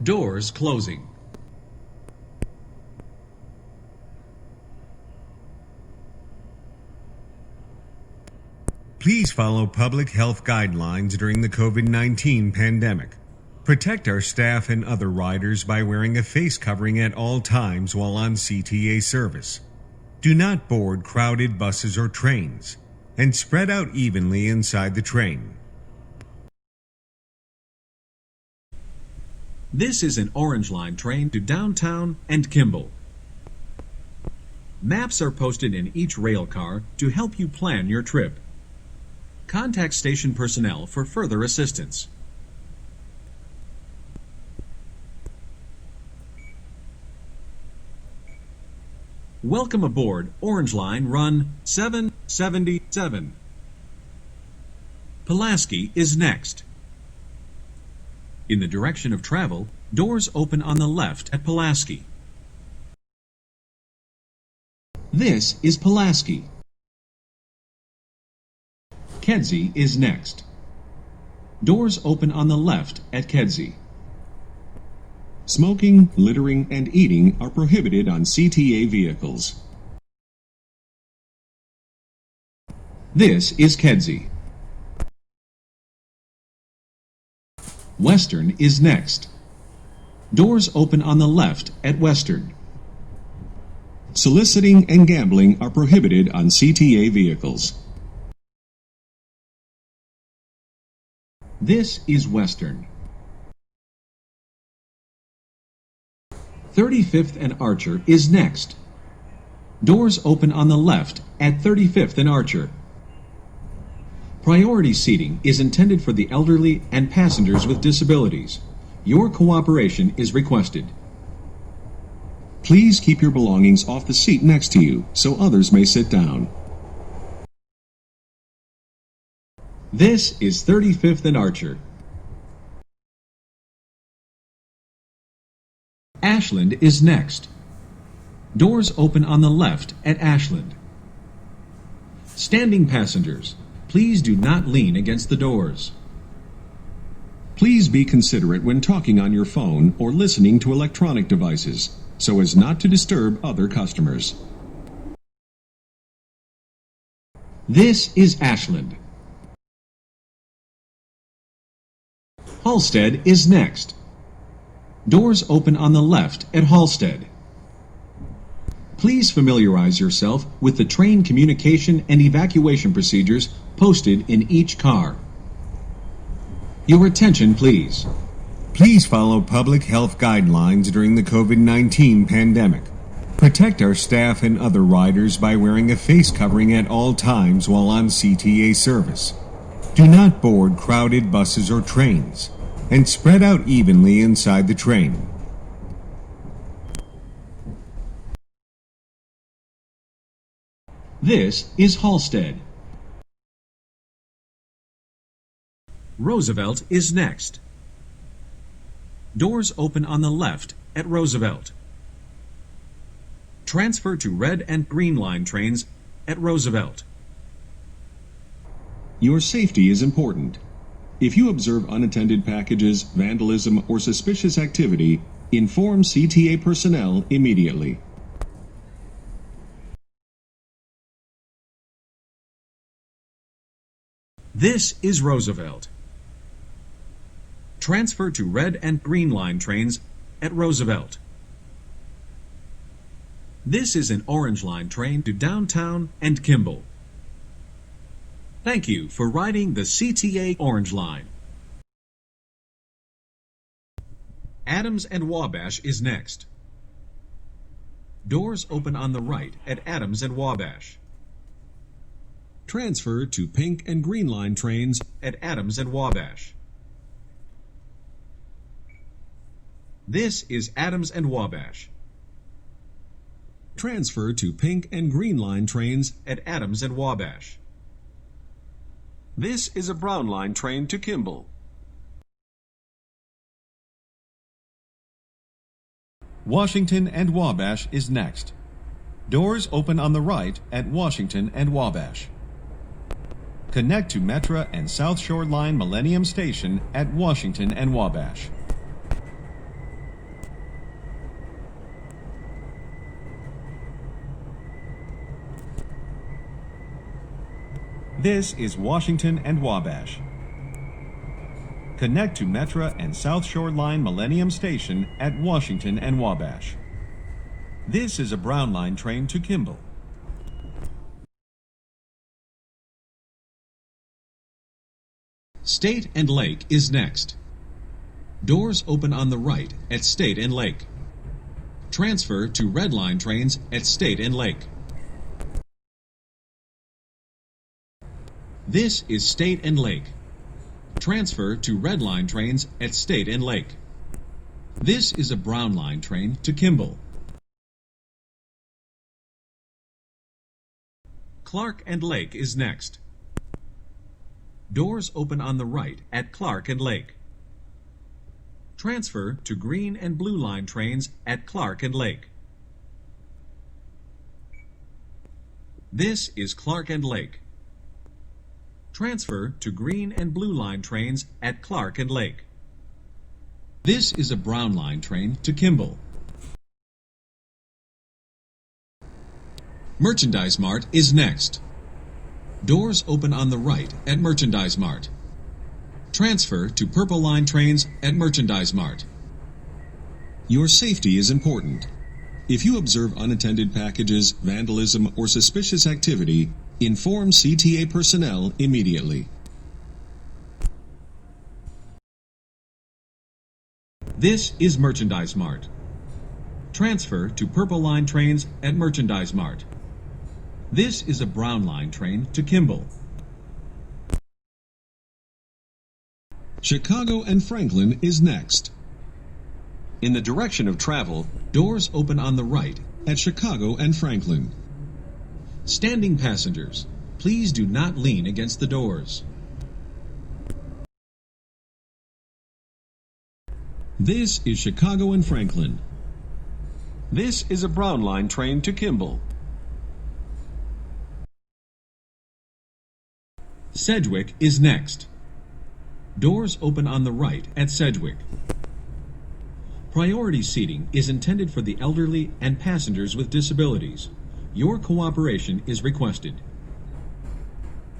Doors closing. Please follow public health guidelines during the COVID-19 pandemic. Protect our staff and other riders by wearing a face covering at all times while on CTA service. Do not board crowded buses or trains, and spread out evenly inside the train. This is an Orange Line train to downtown and Kimball. Maps are posted in each rail car to help you plan your trip. Contact station personnel for further assistance. Welcome aboard Orange Line Run 777. Pulaski is next. In the direction of travel, doors open on the left at Pulaski. This is Pulaski. Kedzie is next. Doors open on the left at Kedzie. Smoking, littering, and eating are prohibited on CTA vehicles. This is Kedzie. Western is next. Doors open on the left at Western. Soliciting and gambling are prohibited on CTA vehicles. This is Western. 35th and Archer is next. Doors open on the left at 35th and Archer. Priority seating is intended for the elderly and passengers with disabilities. Your cooperation is requested. Please keep your belongings off the seat next to you so others may sit down. This is 35th and Archer. Ashland is next. Doors open on the left at Ashland. Standing passengers, please do not lean against the doors. Please be considerate when talking on your phone or listening to electronic devices, so as not to disturb other customers. This is Ashland. Halsted is next. Doors open on the left at Halsted. Please familiarize yourself with the train communication and evacuation procedures posted in each car. Your attention, please. Please follow public health guidelines during the COVID-19 pandemic. Protect our staff and other riders by wearing a face covering at all times while on CTA service. Do not board crowded buses or trains, and spread out evenly inside the train. This is Halsted. Roosevelt is next. Doors open on the left at Roosevelt. Transfer to red and green line trains at Roosevelt. Your safety is important. If you observe unattended packages, vandalism, or suspicious activity, inform CTA personnel immediately. This is Roosevelt. Transfer to red and green line trains at Roosevelt. This is an Orange Line train to downtown and Kimball. Thank you for riding the CTA Orange Line. Adams and Wabash is next. Doors open on the right at Adams and Wabash. Transfer to pink and green line trains at Adams and Wabash. This is Adams and Wabash. Transfer to pink and green line trains at Adams and Wabash. This is a brown line train to Kimball. Washington and Wabash is next. Doors open on the right at Washington and Wabash. Connect to Metra and South Shore Line Millennium Station at Washington and Wabash. This is Washington and Wabash. Connect to Metra and South Shore Line Millennium Station at Washington and Wabash. This is a Brown Line train to Kimball. State and Lake is next. Doors open on the right at State and Lake. Transfer to Red Line trains at State and Lake. This is State and Lake. Transfer to Red Line trains at State and Lake. This is a Brown Line train to Kimball. Clark and Lake is next. Doors open on the right at Clark and Lake. Transfer to Green and Blue Line trains at Clark and Lake. This is Clark and Lake. Transfer to Green and Blue Line trains at Clark and Lake. This is a Brown Line train to Kimball. Merchandise Mart is next. Doors open on the right at Merchandise Mart. Transfer to Purple Line trains at Merchandise Mart. Your safety is important. If you observe unattended packages, vandalism, or suspicious activity, inform CTA personnel immediately. This is Merchandise Mart. Transfer to Purple Line trains at Merchandise Mart. This is a Brown Line train to Kimball. Chicago and Franklin is next. In the direction of travel, doors open on the right At Chicago and Franklin. Standing passengers, please do not lean against the doors. This is Chicago and Franklin. This is a Brown Line train to Kimball. Sedgwick is next. Doors open on the right at Sedgwick. Priority seating is intended for the elderly and passengers with disabilities. Your cooperation is requested.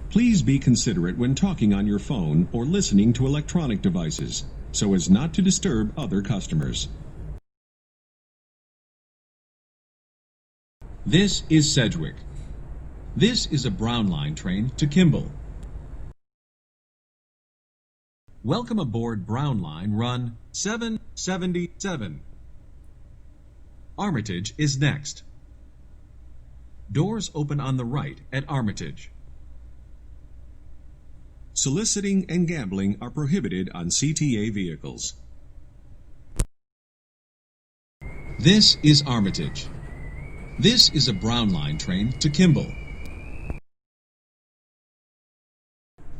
Please be considerate when talking on your phone or listening to electronic devices, so as not to disturb other customers. This is Sedgwick. This is a Brown Line train to Kimball. Welcome aboard Brown Line run 777. Armitage is next. Doors open on the right at Armitage. Soliciting and gambling are prohibited on CTA vehicles. This is Armitage. This is a Brown Line train to Kimball.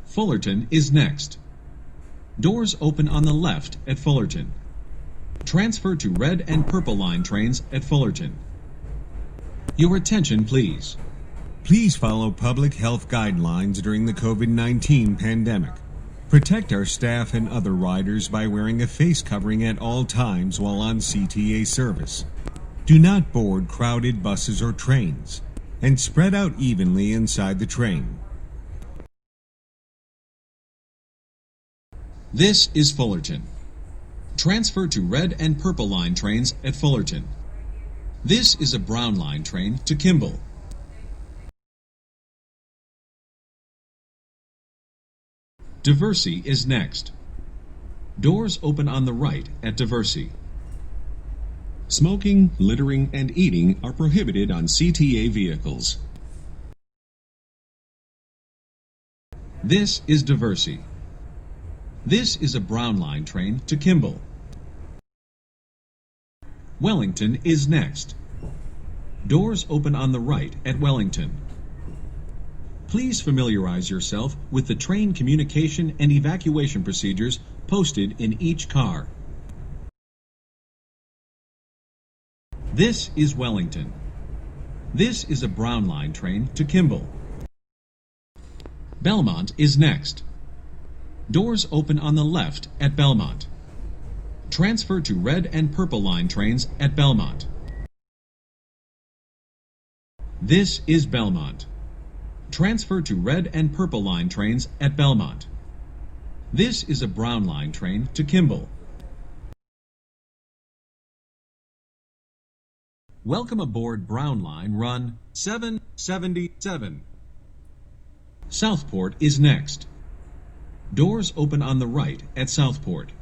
Fullerton is next. Doors open on the left at Fullerton. Transfer to Red and Purple Line trains at Fullerton. Your attention, please. Please follow public health guidelines during the COVID-19 pandemic. Protect our staff and other riders by wearing a face covering at all times while on CTA service. Do not board crowded buses or trains, and spread out evenly inside the train. This is Fullerton. Transfer to Red and Purple Line trains at Fullerton. This is a Brown Line train to Kimball. Diversey is next. Doors open on the right at Diversey. Smoking, littering, and eating are prohibited on CTA vehicles. This is Diversey. This is a Brown Line train to Kimball. Wellington is next. Doors open on the right at Wellington. Please familiarize yourself with the train communication and evacuation procedures posted in each car. This is Wellington. This is a Brown Line train to Kimball. Belmont is next. Doors open on the left at Belmont. Transfer to Red and Purple Line trains at Belmont. This is Belmont. Transfer to Red and Purple Line trains at Belmont. This is a Brown Line train to Kimball. Welcome aboard Brown Line run 777. Southport is next. Doors open on the right at Southport.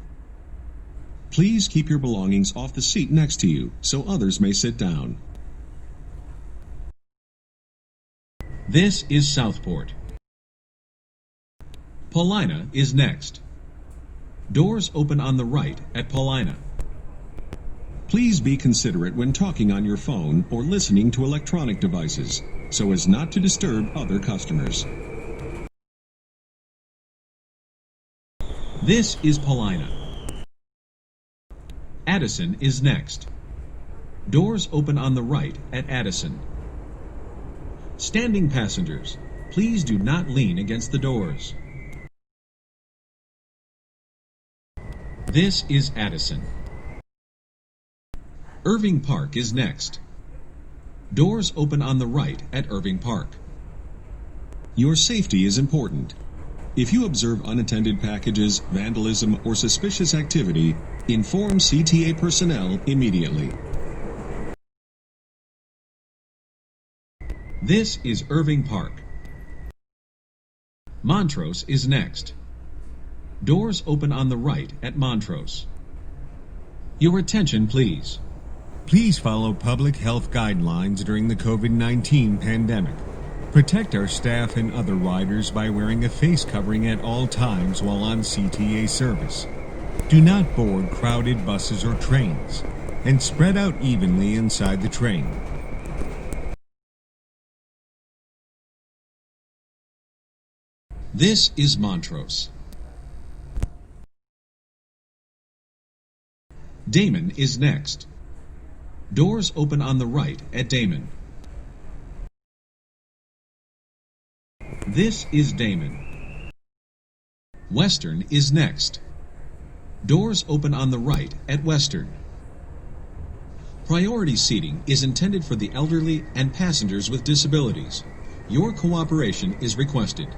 Please keep your belongings off the seat next to you so others may sit down. This is Southport. Paulina is next. Doors open on the right at Paulina. Please be considerate when talking on your phone or listening to electronic devices so as not to disturb other customers. This is Paulina. Addison is next. Doors open on the right at Addison. Standing passengers, please do not lean against the doors. This is Addison. Irving Park is next. Doors open on the right at Irving Park. Your safety is important. If you observe unattended packages, vandalism, or suspicious activity, inform CTA personnel immediately. This is Irving Park. Montrose is next. Doors open on the right at Montrose. Your attention, please. Please follow public health guidelines during the COVID-19 pandemic. Protect our staff and other riders by wearing a face covering at all times while on CTA service. Do not board crowded buses or trains, and spread out evenly inside the train. This is Montrose. Damen is next. Doors open on the right at Damen. This is Damen. Western is next. Doors open on the right at Western. Priority seating is intended for the elderly and passengers with disabilities. Your cooperation is requested.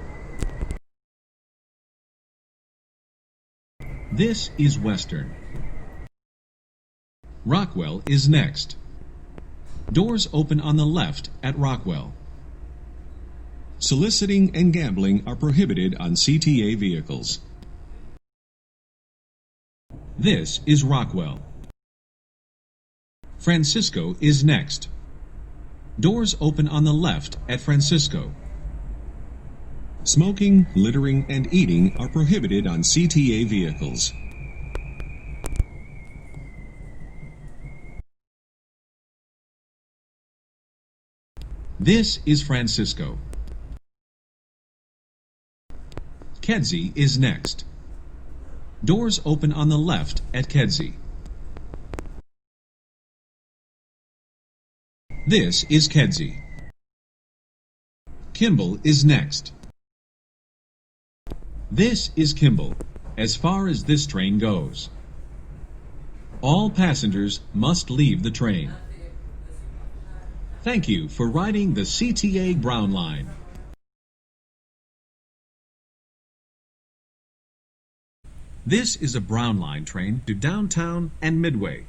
This is Western. Rockwell is next. Doors open on the left at Rockwell. Soliciting and gambling are prohibited on CTA vehicles. This is Rockwell. Francisco is next. Doors open on the left at Francisco. Smoking, littering, and eating are prohibited on CTA vehicles. This is Francisco. Kedzie is next. Doors open on the left at Kedzie. This is Kedzie. Kimball is next. This is Kimball, as far as this train goes. All passengers must leave the train. Thank you for riding the CTA Brown Line. This is a Brown Line train to downtown and Midway.